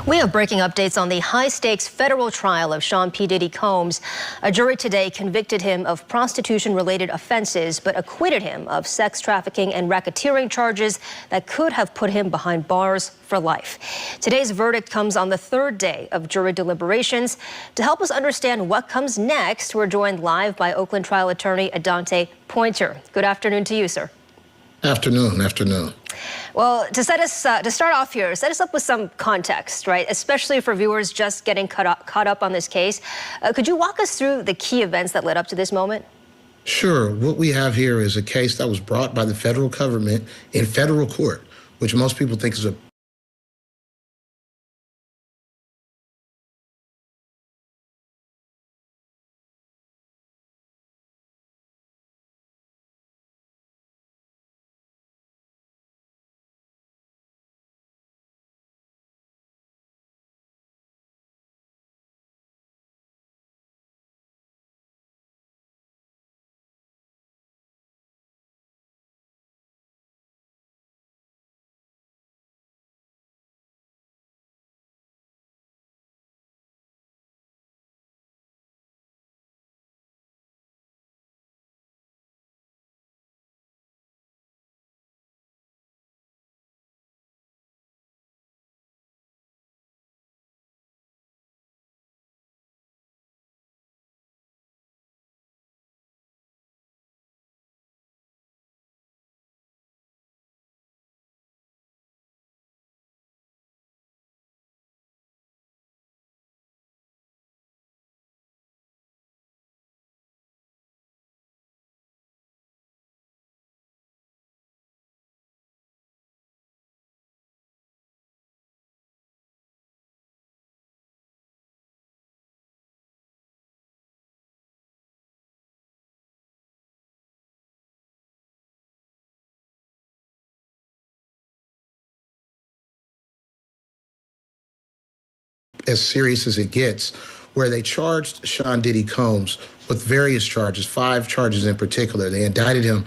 We have breaking updates on the high-stakes federal trial of Sean P. Diddy Combs. A jury today convicted him of prostitution-related offenses, but acquitted him of sex trafficking and racketeering charges that could have put him behind bars for life. Today's verdict comes on the third day of jury deliberations. To help us understand what comes next, we're joined live by Oakland trial attorney Adante Pointer. Good afternoon to you, sir. Afternoon. Well, to start off here, set us up with some context, right? Especially for viewers just getting caught up on this case. Could you walk us through the key events that led up to this moment? Sure. What we have here is a case that was brought by the federal government in federal court, which most people think is a as serious as it gets, where they charged Sean Diddy Combs with various charges, 5 charges in particular. They indicted him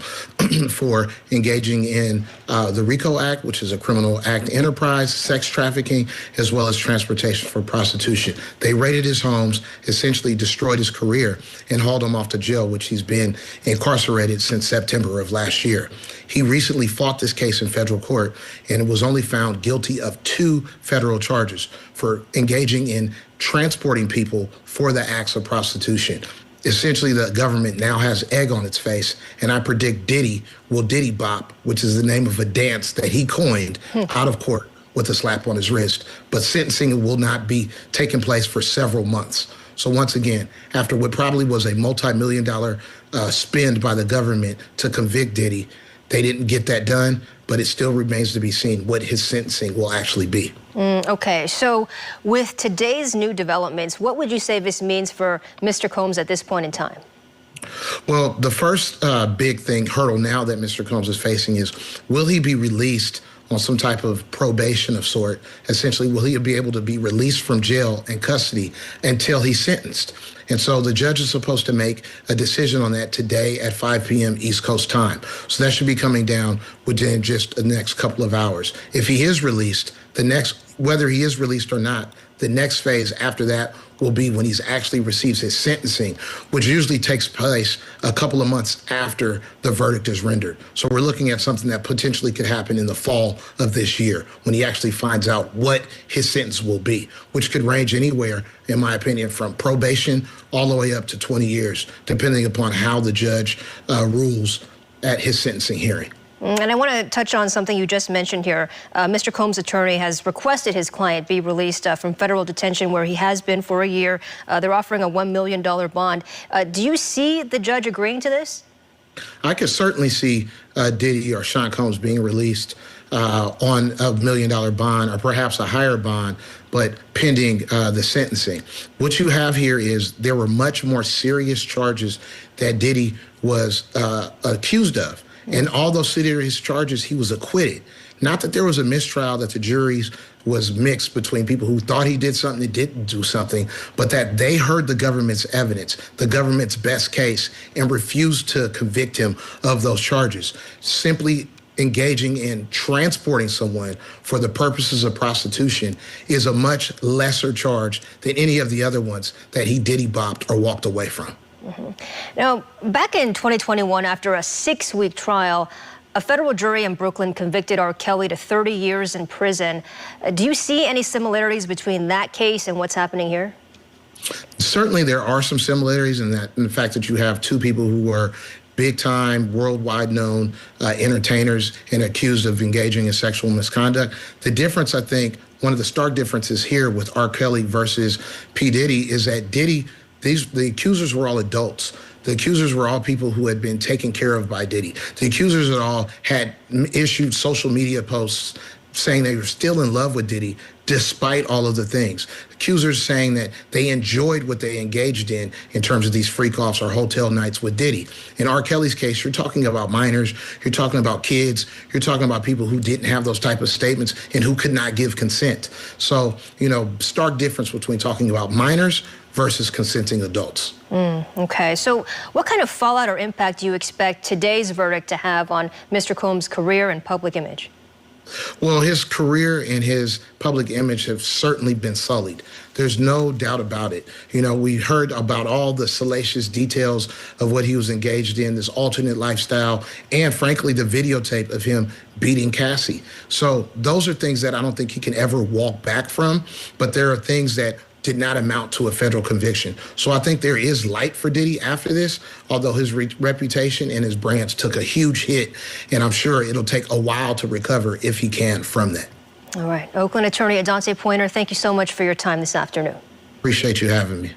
for engaging in the RICO Act, which is a criminal act enterprise, sex trafficking, as well as transportation for prostitution. They raided his homes, essentially destroyed his career, and hauled him off to jail, which he's been incarcerated since September of last year. He recently fought this case in federal court and was only found guilty of 2 federal charges for engaging in transporting people for the acts of prostitution. Essentially, the government now has egg on its face, and I predict Diddy will Diddy Bop, which is the name of a dance that he coined, out of court with a slap on his wrist. But sentencing will not be taking place for several months. So once again, after what probably was a multi-million-dollar spend by the government to convict Diddy, they didn't get that done, but it still remains to be seen what his sentencing will actually be. Okay, so with today's new developments, what would you say this means for Mr. Combs at this point in time? Well, the first big hurdle now that Mr. Combs is facing is, will he be released on some type of probation of sort? Essentially, will he be able to be released from jail and custody until he's sentenced? And so the judge is supposed to make a decision on that today at 5 p.m. East Coast time. So that should be coming down within just the next couple of hours. If he is released, whether he is released or not, the next phase after that will be when he actually receives his sentencing, which usually takes place a couple of months after the verdict is rendered. So we're looking at something that potentially could happen in the fall of this year when he actually finds out what his sentence will be, which could range anywhere, in my opinion, from probation all the way up to 20 years, depending upon how the judge rules at his sentencing hearing. And I want to touch on something you just mentioned here. Mr. Combs' attorney has requested his client be released from federal detention where he has been for a year. They're offering a $1 million bond. Do you see the judge agreeing to this? I could certainly see Diddy or Sean Combs being released on a $1 million bond or perhaps a higher bond, but pending the sentencing. What you have here is there were much more serious charges that Diddy was accused of. And all those serious charges, he was acquitted. Not that there was a mistrial, that the juries was mixed between people who thought he did something and didn't do something, but that they heard the government's evidence, the government's best case, and refused to convict him of those charges. Simply engaging in transporting someone for the purposes of prostitution is a much lesser charge than any of the other ones that he diddy-bopped or walked away from. Now, back in 2021, after a 6-week trial, a federal jury in Brooklyn convicted R. Kelly to 30 years in prison. Do you see any similarities between that case and what's happening here? Certainly there are some similarities in the fact that you have two people who were big-time, worldwide known entertainers and accused of engaging in sexual misconduct. The difference, I think, one of the stark differences here with R. Kelly versus P. Diddy is that Diddy, the accusers were all adults. The accusers were all people who had been taken care of by Diddy. The accusers at all had issued social media posts saying they were still in love with Diddy despite all of the things. Accusers saying that they enjoyed what they engaged in terms of these freak-offs or hotel nights with Diddy. In R. Kelly's case, you're talking about minors, you're talking about kids, you're talking about people who didn't have those type of statements and who could not give consent. So, you know, stark difference between talking about minors versus consenting adults. Okay, so what kind of fallout or impact do you expect today's verdict to have on Mr. Combs' career and public image? Well, his career and his public image have certainly been sullied. There's no doubt about it. You know, we heard about all the salacious details of what he was engaged in, this alternate lifestyle, and frankly, the videotape of him beating Cassie. So those are things that I don't think he can ever walk back from, but there are things that did not amount to a federal conviction. So I think there is light for Diddy after this, although his reputation and his brands took a huge hit, and I'm sure it'll take a while to recover if he can from that. All right. Oakland attorney Adante Pointer, thank you so much for your time this afternoon. Appreciate you having me.